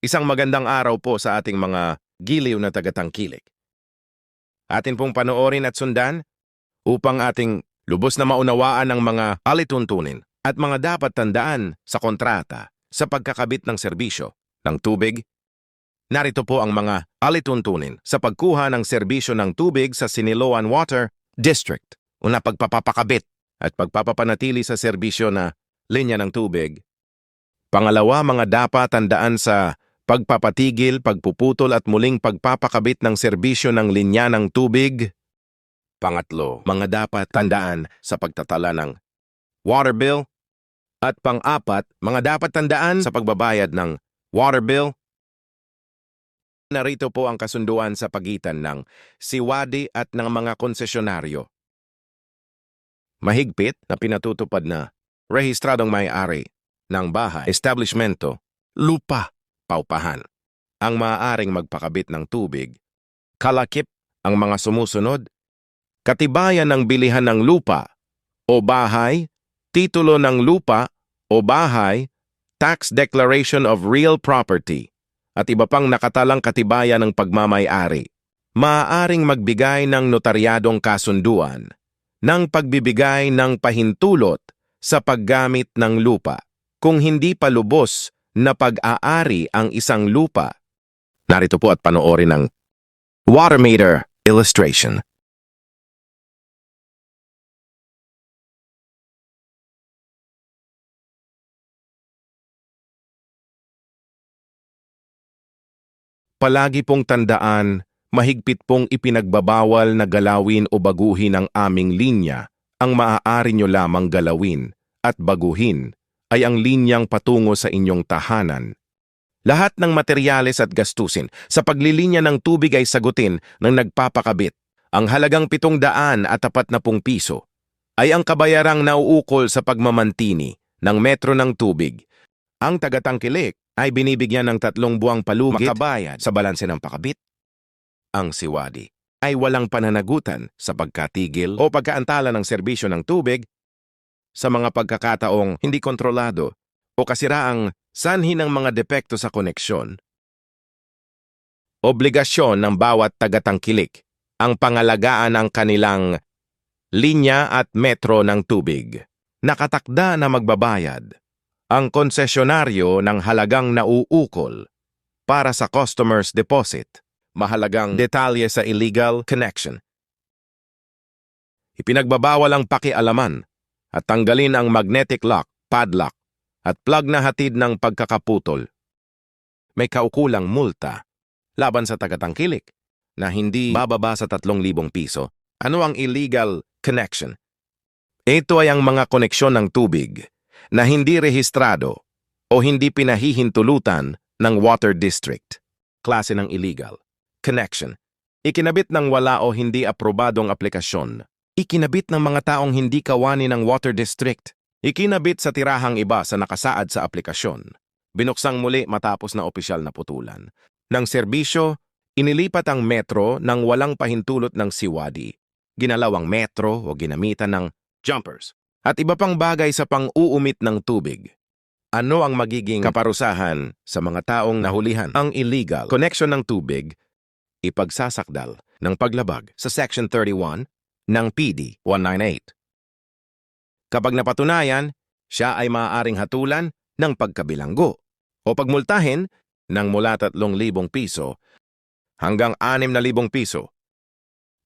Isang magandang araw po sa ating mga giliw na tagatangkilik. Atin pong panoorin at sundan upang ating lubos na maunawaan ang mga alituntunin at mga dapat tandaan sa kontrata sa pagkakabit ng serbisyo ng tubig. Narito po ang mga alituntunin sa pagkuha ng serbisyo ng tubig sa Siniloan Water District. Una, pagpapakabit at pagpapapanatili sa serbisyo na linya ng tubig. Pangalawa, mga dapat tandaan sa pagpapatigil, pagpuputol at muling pagpapakabit ng serbisyo ng linya ng tubig. Pangatlo, mga dapat tandaan sa pagtatala ng water bill. At pang-apat, mga dapat tandaan sa pagbabayad ng water bill. Narito po ang kasunduan sa pagitan ng siwadi at ng mga konsesyonaryo. Mahigpit na pinatutupad na rehistradong may-ari ng bahay, establishmento, lupa, paupahan ang maaaring magpakabit ng tubig. Kalakip ang mga sumusunod: katibayan ng bilihan ng lupa o bahay, titulo ng lupa o bahay, tax declaration of real property, at iba pang nakatalang katibayan ng pagmamay-ari. Maaaring magbigay ng notaryadong kasunduan ng pagbibigay ng pahintulot sa paggamit ng lupa kung hindi pa lubos na pag-aari ang isang lupa. Narito po at panoorin ang water meter illustration. Palagi pong tandaan, mahigpit pong ipinagbabawal na galawin o baguhin ang aming linya. Ang maaari nyo lamang galawin at baguhin ay ang linyang patungo sa inyong tahanan. Lahat ng materyales at gastusin sa paglilinya ng tubig ay sagutin ng nagpapakabit. Ang halagang 740 piso ay ang kabayarang nauukol sa pagmamantini ng metro ng tubig. Ang tagatangkilik ay binibigyan ng 3 buwang palugit makabayad sa balanse ng pakabit. Ang siwadi ay walang pananagutan sa pagkatigil o pagkaantala ng serbisyo ng tubig sa mga pagkakataong hindi kontrolado o kasiraang sanhi ng mga depekto sa koneksyon. Obligasyon ng bawat tagatangkilik ang pangalagaan ng kanilang linya at metro ng tubig. Nakatakda na magbabayad ang konsesyonaryo ng halagang nauukol para sa customer's deposit. Mahalagang detalye sa illegal connection. Ipinagbabawal ang pakialaman at tanggalin ang magnetic lock, padlock, at plug na hatid ng pagkakaputol. May kaukulang multa laban sa tagatangkilik na hindi bababa sa 3,000 piso. Ano ang illegal connection? Ito ay ang mga koneksyon ng tubig na hindi rehistrado o hindi pinahihintulutan ng water district. Klase ng illegal connection: ikinabit ng wala o hindi aprobadong aplikasyon. Ikinabit ng mga taong hindi kawani ng water district. Ikinabit sa tirahang iba sa nakasaad sa aplikasyon. Binuksang muli matapos na opisyal na putulan ng serbisyo. Inilipat ang metro ng walang pahintulot ng siwadi. Ginalaw ang metro o ginamitan ng jumpers at iba pang bagay sa pang-uumit ng tubig. Ano ang magiging kaparusahan sa mga taong nahulihan? Ang illegal connection ng tubig, ipagsasakdal ng paglabag sa Section 31 ng PD 198. Kapag napatunayan, siya ay maaaring hatulan ng pagkabilanggo o pagmultahin ng mula 3,000 piso hanggang 6,000 piso.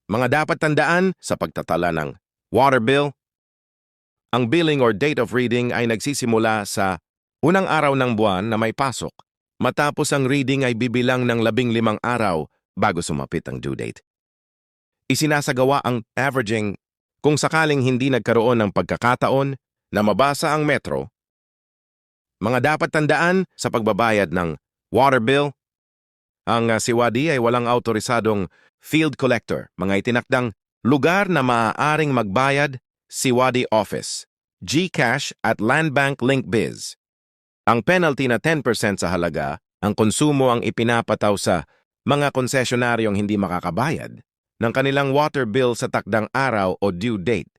Mga dapat tandaan sa pagtatala ng water bill: ang billing or date of reading ay nagsisimula sa unang araw ng buwan na may pasok. Matapos ang reading ay bibilang ng 15 araw bago sumapit ang due date. Isinasagawa ang averaging kung sakaling hindi nagkaroon ng pagkakataon na mabasa ang metro. Mga dapat tandaan sa pagbabayad ng water bill: ang siwadi ay walang autorisadong field collector. Mga itinakdang lugar na maaaring magbayad: siwadi office, GCash at Land Bank Link Biz. Ang penalty na 10% sa halaga, ang konsumo ang ipinapataw sa mga konsesionaryong hindi makakabayad ng kanilang water bill sa takdang araw o due date.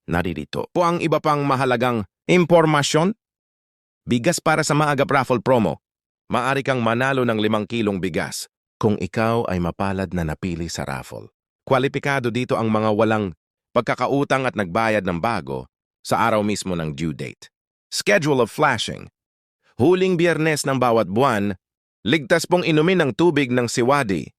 Naririto po ang iba pang mahalagang impormasyon. Bigas para sa maagap raffle promo. Maaari kang manalo ng 5 kilong bigas kung ikaw ay mapalad na napili sa raffle. Kwalipikado dito ang mga walang pagkakautang at nagbayad ng bago sa araw mismo ng due date. Schedule of flashing. Huling Biyernes ng bawat buwan, ligtas pong inumin ng tubig ng siwadi.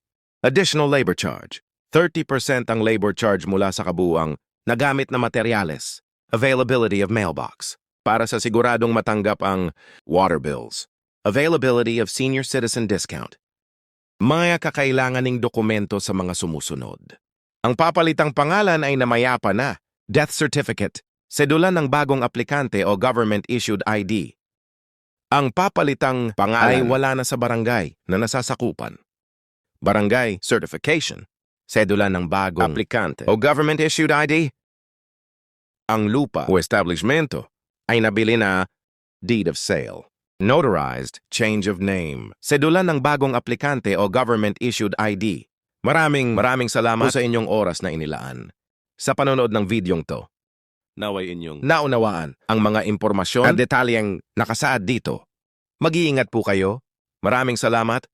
Additional labor charge. 30% ang labor charge mula sa kabuuang nagamit na materyales. Availability of mailbox. Para sa siguradong matanggap ang water bills. Availability of senior citizen discount. Mga kakailanganing dokumento sa mga sumusunod. Ang papalitang pangalan ay namayapa na. Death certificate. Sedula ng bagong aplikante o government-issued ID. Ang papalitang pangalan ay wala na sa barangay na nasasakupan. Barangay certification. Sedula ng bagong aplikante o government-issued ID. Ang lupa o establishmento ay nabili na deed of sale. Notarized change of name. Sedula ng bagong aplikante o government-issued ID. Maraming salamat sa inyong oras na inilaan. Sa panonood ng videong to, naway inyong naunawaan ang mga impormasyon at detalyeng nakasaad dito. Mag-iingat po kayo. Maraming salamat.